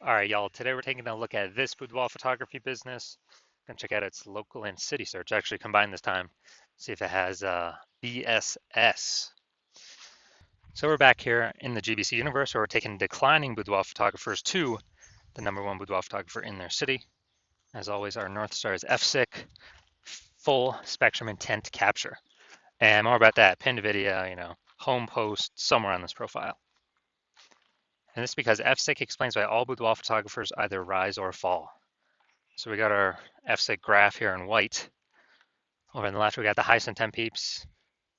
All right, y'all. Today we're taking a look at this boudoir photography business. Gonna check out its local and city search. Actually, combined this time. See if it has BSS. So we're back here in the GBC universe, where we're taking declining boudoir photographers to the #1 boudoir photographer in their city. As always, our North Star is FSIC, full spectrum intent capture. And more about that, pinned video, home post somewhere on this profile. And this is because FSIC explains why all boudoir photographers either rise or fall. So we got our FSIC graph here in white. Over on the left, we got the highest intent peeps,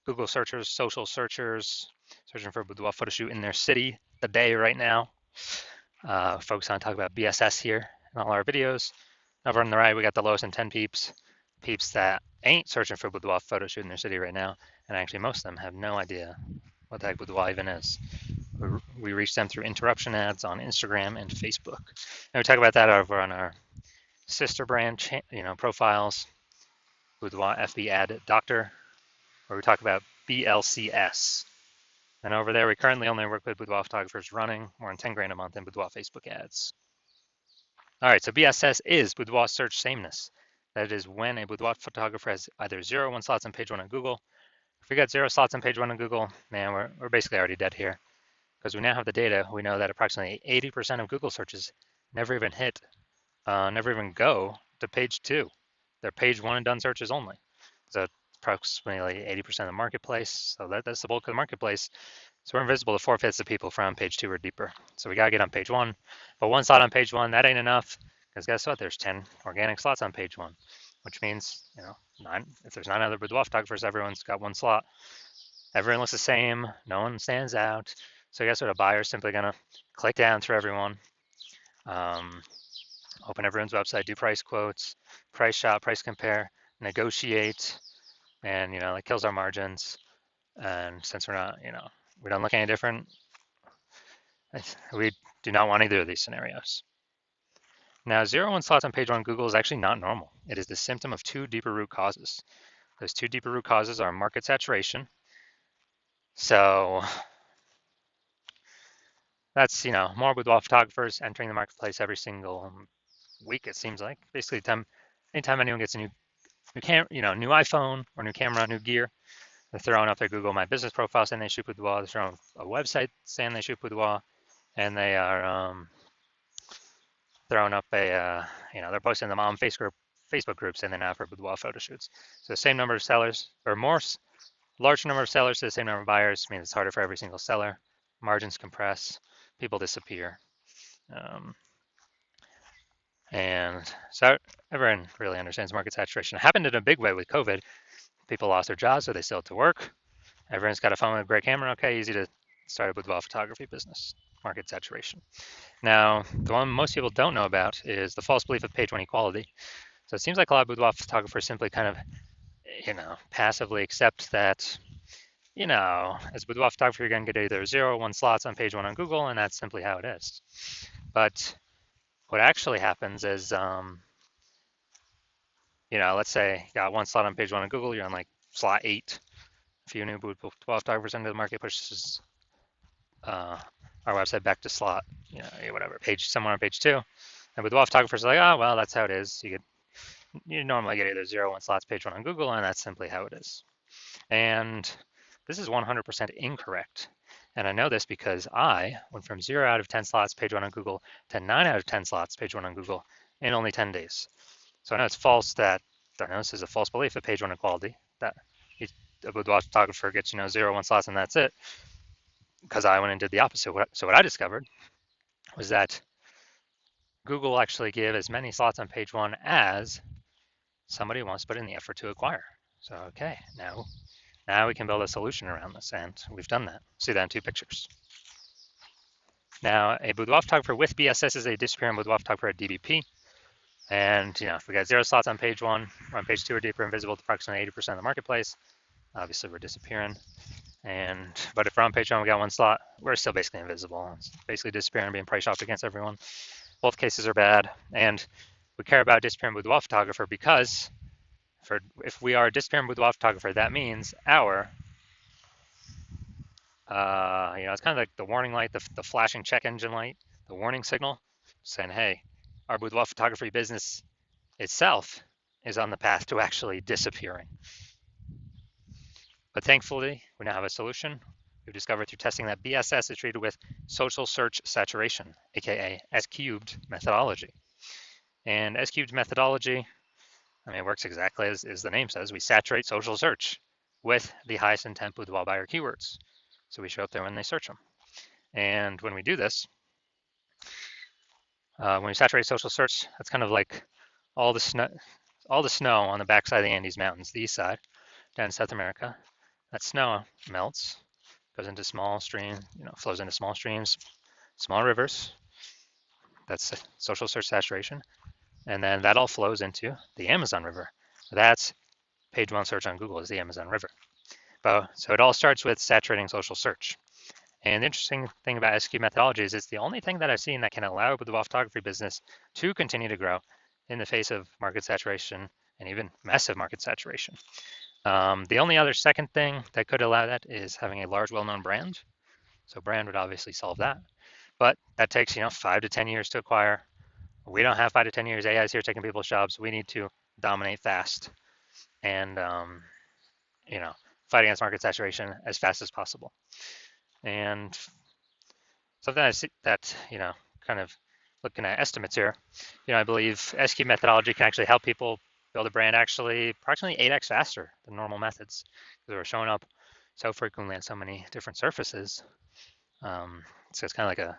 Google searchers, social searchers, searching for a boudoir photo shoot in their city, the day right now. Focus on talk about BSS here in all our videos. Over on the right, we got the lowest intent peeps, peeps that ain't searching for a boudoir photo shoot in their city right now. And actually, most of them have no idea what the heck boudoir even is. We reach them through interruption ads on Instagram and Facebook. And we talk about that over on our sister brand, profiles, Boudoir FB Ad Doctor, where we talk about BLCS. And over there, we currently only work with boudoir photographers running more than 10 grand a month in boudoir Facebook ads. All right, so BSS is boudoir search sameness. That is when a boudoir photographer has either 0 or 1 slots on page 1 on Google. If we got 0 slots on page 1 on Google, man, we're basically already dead here. Because we now have the data, we know that approximately 80% of Google searches never even never even go to page 2. They're page 1 and done searches only. So approximately 80% of the marketplace. So that's the bulk of the marketplace. So we're invisible to 4/5 of people from page 2 or deeper. So we gotta get on page 1. But 1 slot on page 1, that ain't enough. Because guess what? There's 10 organic slots on page 1, which means, if there's 9 other boudoir photographers, everyone's got 1 slot. Everyone looks the same. No one stands out. So guess what? A buyer is simply gonna click down through everyone, open everyone's website, do price quotes, price shop, price compare, negotiate, and that kills our margins. And since we're not, we don't look any different, we do not want either of these scenarios. Now, 0 1 slots on page 1 Google is actually not normal. It is the symptom of 2 deeper root causes. Those 2 deeper root causes are market saturation. So that's, more boudoir photographers entering the marketplace every single week, it seems like. Basically, anytime anyone gets a new iPhone or new camera, new gear, they're throwing up their Google My Business profile saying they shoot boudoir. They're throwing up a website saying they shoot boudoir, and they are throwing up they're posting them on Facebook groups saying they're now for boudoir photo shoots. So the same number of sellers, or more, large number of sellers to the same number of buyers means it's harder for every single seller. Margins compress, people disappear. And so everyone really understands market saturation. It happened in a big way with COVID. People lost their jobs, so they still had to work. Everyone's got a phone with a great camera. Okay, easy to start a boudoir photography business. Market saturation. Now, the one most people don't know about is the false belief of page 1 equality. So it seems like a lot of boudoir photographers simply kind of, passively accept that, as a boudoir photographer, you're going to get either 0 or 1 slots on page 1 on Google, and that's simply how it is. But what actually happens is, let's say you got 1 slot on page 1 on Google, you're on like slot 8. A few new boudoir photographers into the market pushes our website back to slot, whatever, page somewhere on page 2. And boudoir photographers are like, oh, well, that's how it is. You normally get either 0 or 1 slots page 1 on Google, and that's simply how it is. And this is 100% incorrect. And I know this because I went from 0 out of 10 slots page 1 on Google to 9 out of 10 slots page 1 on Google in only 10 days. So I know it's false that, this is a false belief of page 1 equality, that a boudoir photographer gets, 0 1 slots and that's it, because I went and did the opposite. So what I discovered was that Google will actually give as many slots on page 1 as somebody wants to put in the effort to acquire. So, okay, now we can build a solution around this, and we've done that. See that in 2 pictures. Now, a boudoir photographer with BSS is a disappearing boudoir photographer at DBP. And, if we got 0 slots on page 1, we're on page 2 or deeper, invisible to approximately 80% of the marketplace. Obviously, we're disappearing. But if we're on page 1, we got 1 slot, we're still basically invisible. It's basically disappearing, being price shopped against everyone. Both cases are bad. And we care about disappearing boudoir photographer because if we are a disappearing boudoir photographer, that means our, it's kind of like the warning light, the flashing check engine light, the warning signal. saying, hey, our boudoir photography business itself is on the path to actually disappearing. But thankfully, we now have a solution. We've discovered through testing that BSS is treated with social search saturation, aka S-cubed methodology. And S-cubed methodology, I mean, it works exactly as the name says. We saturate social search with the highest intent boudoir buyer keywords. So we show up there when they search them. And when we do this, when we saturate social search, that's kind of like all the snow on the backside of the Andes Mountains, the east side, down in South America. That snow melts, goes into small streams, flows into small streams, small rivers. That's social search saturation. And then that all flows into the Amazon River. That's page one search on Google is the Amazon River. So it all starts with saturating social search. And the interesting thing about SQ methodology is it's the only thing that I've seen that can allow the boudoir photography business to continue to grow in the face of market saturation and even massive market saturation. The only other second thing that could allow that is having a large, well-known brand. So brand would obviously solve that, but that takes 5 to 10 years to acquire. We don't have 5 to 10 years. AI is here taking people's jobs. We need to dominate fast and fight against market saturation as fast as possible. And something I see that kind of looking at estimates here, I believe SQ methodology can actually help people build a brand actually approximately 8x faster than normal methods because we're showing up so frequently on so many different surfaces. So it's kind of like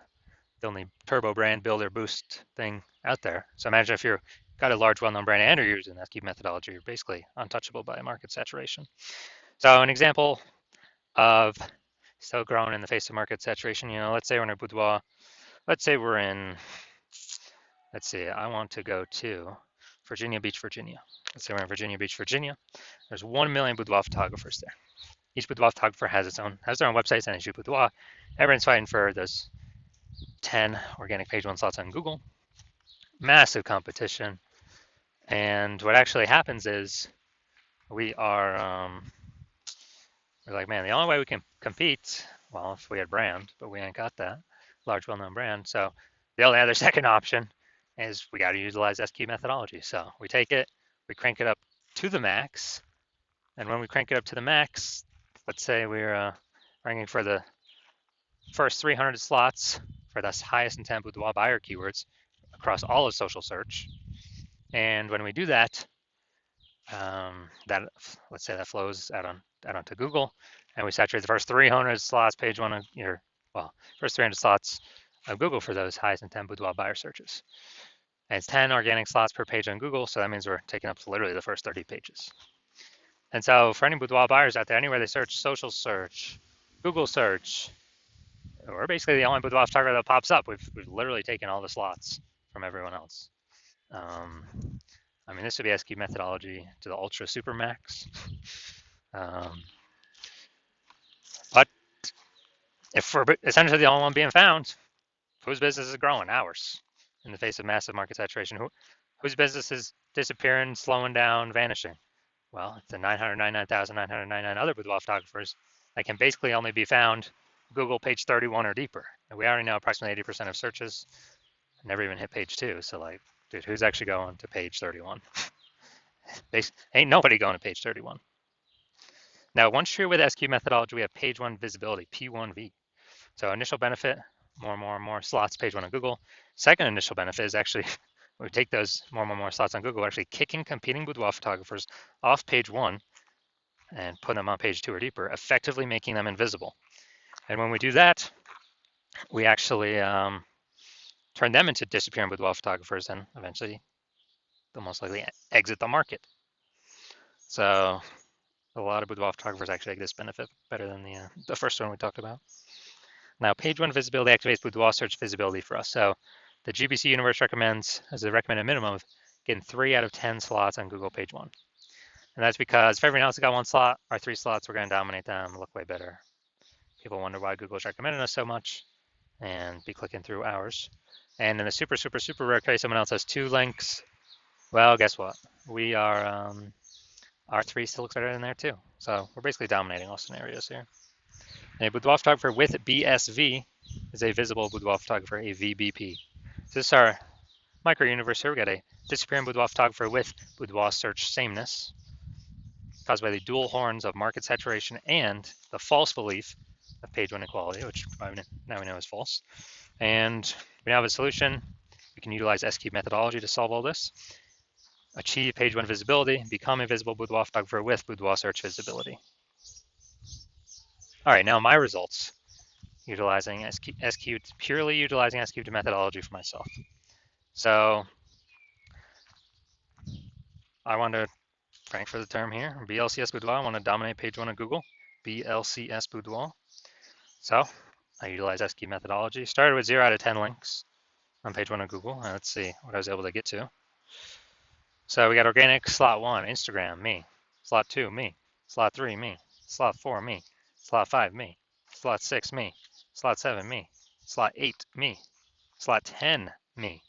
the only turbo brand builder boost thing out there. So imagine if you've got a large well-known brand and you're using SQ methodology, you're basically untouchable by market saturation. So an example of still growing in the face of market saturation, let's say we're in a boudoir. Let's say we're in, I want to go to Virginia Beach, Virginia. Let's say we're in Virginia Beach, Virginia. There's 1 million boudoir photographers there. Each boudoir photographer has their own website, and they shoot boudoir. Everyone's fighting for those 10 organic page one slots on Google. Massive competition. And what actually happens is we're like, man, the only way we can compete, well, if we had brand, but we ain't got that large, well-known brand. So the only other second option is we got to utilize SQ methodology. So we take it, we crank it up to the max. And when we crank it up to the max, let's say we're ranking for the first 300 slots for the highest intent boudoir buyer keywords across all of social search. And when we do that, let's say that flows out onto Google, and we saturate the first 300 slots, page one of first 300 slots of Google for those highest intent boudoir buyer searches. And it's 10 organic slots per page on Google, so that means we're taking up literally the first 30 pages. And so for any boudoir buyers out there, anywhere they search, social search, Google search, we're basically the only boudoir photographer that pops up. We've literally taken all the slots from everyone else. I mean, this would be SQ methodology to the ultra super max. But if we're essentially the only one being found, whose business is growing? Ours, in the face of massive market saturation. Whose business is disappearing, slowing down, vanishing? Well, it's the 999,999 other boudoir photographers that can basically only be found Google page 31 or deeper. And we already know approximately 80% of searches never even hit page 2. So like, dude, who's actually going to page 31? Ain't nobody going to page 31. Now, once you're with SQ methodology, we have page 1 visibility, P1V. So initial benefit, more slots, page 1 on Google. Second initial benefit is actually, we take those more slots on Google, we're actually kicking competing boudoir photographers off page 1 and putting them on page 2 or deeper, effectively making them invisible. And when we do that, we actually turn them into disappearing boudoir photographers, and eventually they'll most likely exit the market. So a lot of boudoir photographers actually get this benefit better than the first one we talked about. Now, page 1 visibility activates boudoir search visibility for us. So the GBC universe recommends, as a recommended minimum, of getting 3 out of 10 slots on Google page 1. And that's because if everyone else has got 1 slot, our 3 slots, we're going to dominate them, look way better. People wonder why Google's recommending us so much and be clicking through ours. And in a super rare case, someone else has 2 links. Well, guess what? We are, our 3 still looks better than there too. So we're basically dominating all scenarios here. A boudoir photographer with BSV is a visible boudoir photographer, a VBP. This is our micro universe here. We got a disappearing boudoir photographer with boudoir search sameness caused by the dual horns of market saturation and the false belief of page one equality, which now we know is false. And we now have a solution. We can utilize S-cube methodology to solve all this. Achieve page one visibility, become a visible boudoir photographer with boudoir search visibility. All right, now my results, utilizing S-cube, purely utilizing S-cube methodology for myself. So I want to rank for the term here, BLCS Boudoir. I want to dominate page one of Google, BLCS Boudoir. So I utilize S-cube methodology. Started with 0 out of 10 links on page one of Google. Let's see what I was able to get to. So we got organic, slot 1, Instagram, me. Slot 2, me. Slot 3, me. Slot 4, me. Slot 5, me. Slot 6, me. Slot 7, me. Slot 8, me. Slot 10, me.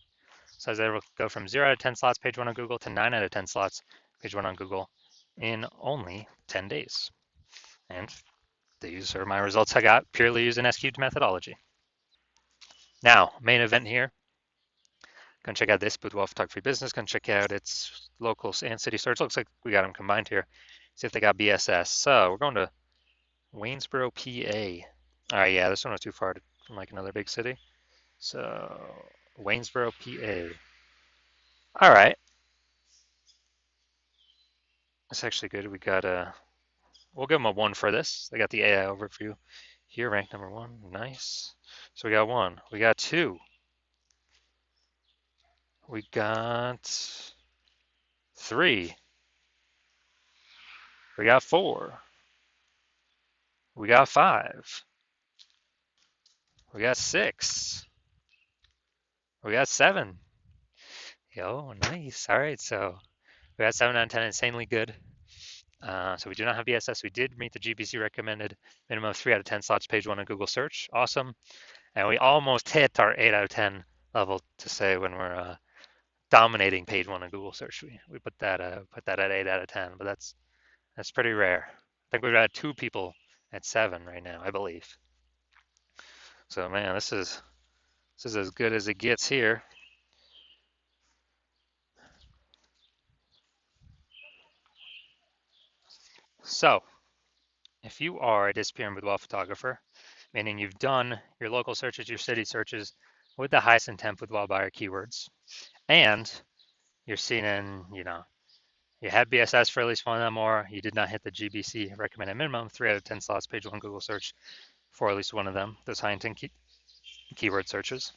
So I was able to go from 0 out of 10 slots page one on Google to 9 out of 10 slots page one on Google in only 10 days. And these are my results I got purely using S-cubed methodology. Now, main event here. Gonna check out this Boudoir Photography business. Gonna check out its local and city search. Looks like we got them combined here. See if they got BSS. So we're going to Waynesboro, PA. All right, yeah, this one was too far from like another big city. So Waynesboro, PA. All right. That's actually good. We got we'll give them a 1 for this. They got the AI overview here, ranked number 1. Nice. So we got 1. We got 2. We got 3. We got 4. We got 5. We got 6. We got 7. Yo, nice. All right, so we got 7 out of 10, insanely good. So we do not have BSS. We did meet the GBC recommended minimum of 3 out of 10 slots page one on Google search. Awesome. And we almost hit our 8 out of 10 level to say when we're dominating page one on Google search. We put that at 8 out of 10, but that's pretty rare. I think we've got 2 people at 7 right now, I believe. So man, this is as good as it gets here. So if you are a disappearing boudoir photographer, meaning you've done your local searches, your city searches with the highest intent boudoir buyer keywords, and you're seen in, you had BSS for at least one of them, or you did not hit the GBC recommended minimum, 3 out of 10 slots page one Google search for at least one of them, those high intent keyword searches.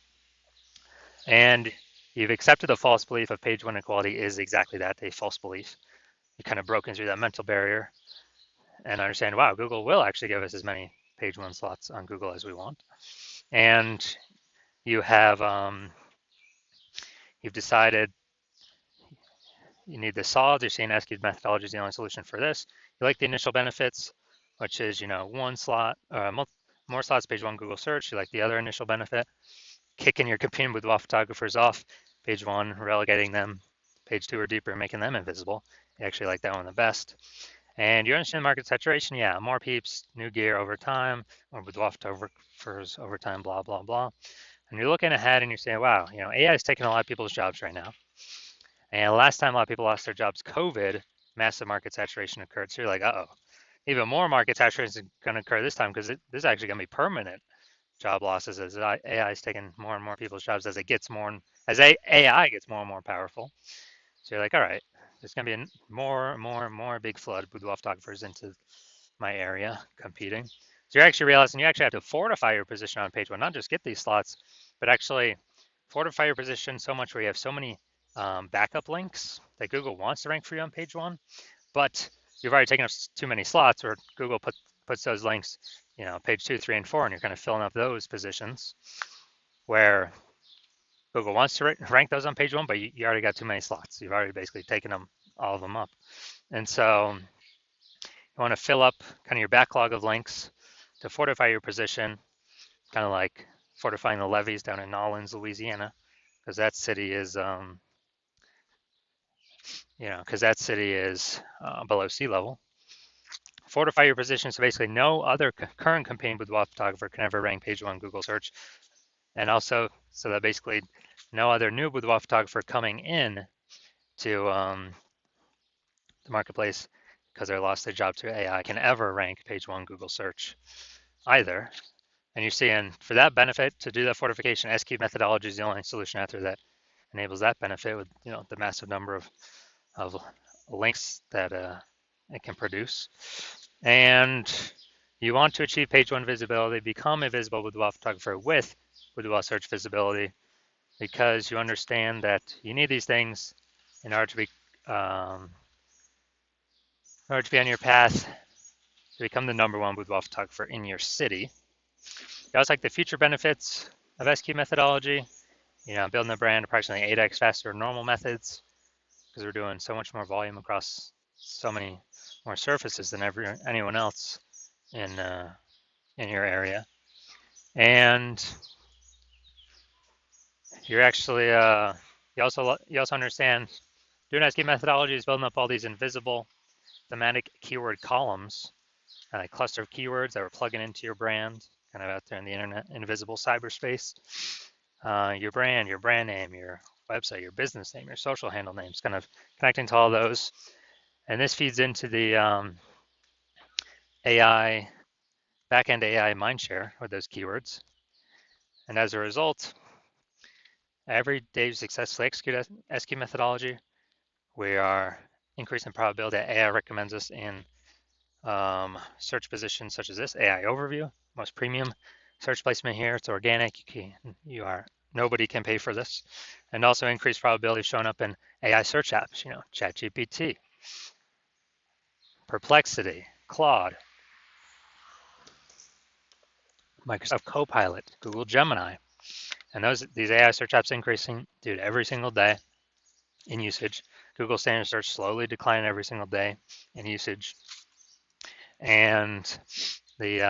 And you've accepted the false belief of page one equality is exactly that, a false belief. You kind of broken through that mental barrier and understand, wow, Google will actually give us as many page one slots on Google as we want. And you have, you've decided you need this solved. You're seeing S-cubed methodology is the only solution for this. You like the initial benefits, which is, 1 slot, more slots page one Google search. You like the other initial benefit, kicking your competing boudoir photographers off page one, relegating them page 2 or deeper, making them invisible. You actually like that one the best. And you understand market saturation, yeah, more peeps, new gear over time, more boudoir photographers over time, blah, blah, blah. And you're looking ahead and you're saying, wow, AI is taking a lot of people's jobs right now. And last time a lot of people lost their jobs, COVID, massive market saturation occurred. So you're like, uh-oh, even more market saturation is going to occur this time because this is actually going to be permanent job losses as AI is taking more and more people's jobs as it gets more, as AI gets more and more powerful. So you're like, all right, there's going to be more big flood of boudoir photographers into my area competing. So you're actually realizing you actually have to fortify your position on page one, not just get these slots, but actually fortify your position so much where you have so many backup links that Google wants to rank for you on page one, but you've already taken up too many slots, or Google puts those links, page 2, 3, and 4, and you're kind of filling up those positions where Google wants to rank those on page one, but you already got too many slots. You've already basically taken all of them up. And so you want to fill up kind of your backlog of links to fortify your position, kind of like fortifying the levees down in Nolens, Louisiana, because that city is, below sea level. Fortify your position so basically no other current competing boudoir photographer can ever rank page one Google search. And also so that basically no other new boudoir photographer coming in to the marketplace because they lost their job to AI can ever rank page one Google search either. And you're seeing for that benefit to do that fortification, S-cube methodology is the only solution out there that enables that benefit with the massive number of links that it can produce. And you want to achieve page one visibility, become a visible boudoir photographer with boudoir search visibility, because you understand that you need these things in order to be on your path to become the #1 boudoir photographer in your city. You also like the future benefits of S-cube methodology. Building a brand approximately 8x faster than normal methods because we're doing so much more volume across so many more surfaces than anyone else in your area. And you're actually you also understand doing S-cube methodology is building up all these invisible thematic keyword columns, a cluster of keywords that we're plugging into your brand, kind of out there in the internet, invisible cyberspace. Your brand name, your website, your business name, your social handle names, kind of connecting to all those. And this feeds into the AI, backend AI mindshare with those keywords. And as a result, every day you successfully execute S-cube methodology, we are increasing the probability that AI recommends us in search positions such as this, AI overview, most premium search placement here. It's organic. Nobody can pay for this. And also increased probability of showing up in AI search apps, ChatGPT, Perplexity, Claude, Microsoft Copilot, Google Gemini. And these AI search apps increasing, dude, every single day in usage. Google standard search slowly declining every single day in usage. And the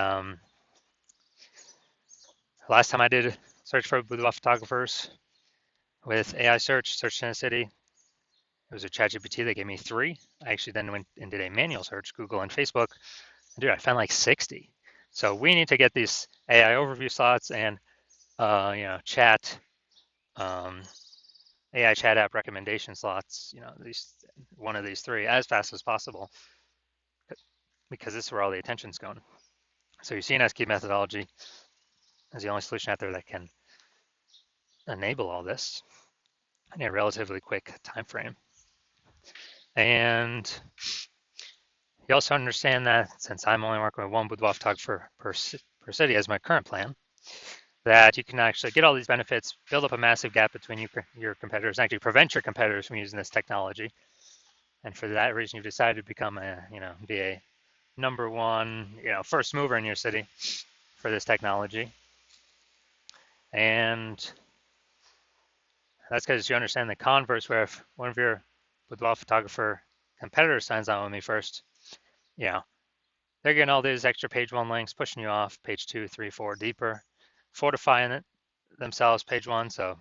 last time I did search for boudoir photographers with AI search in a city, it was a ChatGPT that gave me 3. I actually then went and did a manual search, Google and Facebook. And dude, I found like 60. So we need to get these AI overview slots and chat AI chat app recommendation slots, one of these 3 as fast as possible, because this is where all the attention's going. So you're seeing S-cube methodology as the only solution out there that can enable all this in a relatively quick time frame. And you also understand that since I'm only working with one boudoir photographer per city as my current plan, that you can actually get all these benefits, build up a massive gap between your competitors, and actually prevent your competitors from using this technology. And for that reason, you've decided to become be a #1, first mover in your city for this technology. And that's because you understand the converse, where if one of your boudoir photographer competitors signs on with me first, they're getting all these extra page 1 links, pushing you off page 2, 3, 4 deeper, fortifying it themselves page 1. So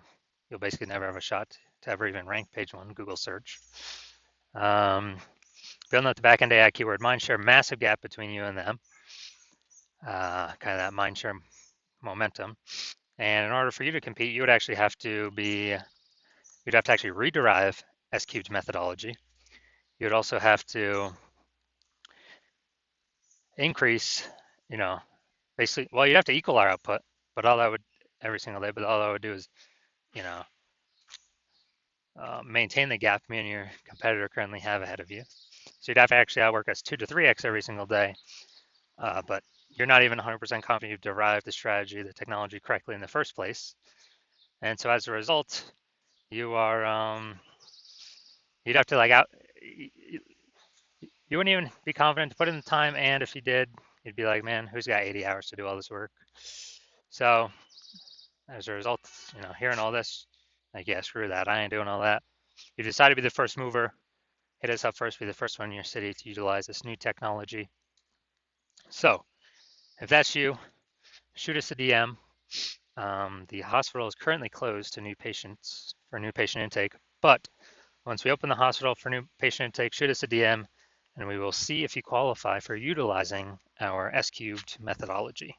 you'll basically never have a shot to ever even rank page 1 Google search. Building up the backend AI keyword mindshare, massive gap between you and them, kind of that mindshare momentum. And in order for you to compete, you'd actually have to actually rederive S-cubed methodology. You'd also have to increase, basically, well, you'd have to equal our output, but all that would every single day, but all that would do is, maintain the gap me and your competitor currently have ahead of you. So you'd have to actually outwork us 2 to 3x every single day. But you're not even 100% confident you've derived the strategy, the technology correctly in the first place. And so as a result, you are, you'd have to you wouldn't even be confident to put in the time. And if you did, you'd be like, man, who's got 80 hours to do all this work? So as a result, hearing all this, like, yeah, screw that. I ain't doing all that. You decide to be the first mover. Hit us up first, be the first one in your city to utilize this new technology. So if that's you, shoot us a DM. The hospital is currently closed to new patients for new patient intake, but once we open the hospital for new patient intake, shoot us a DM and we will see if you qualify for utilizing our S-cubed methodology.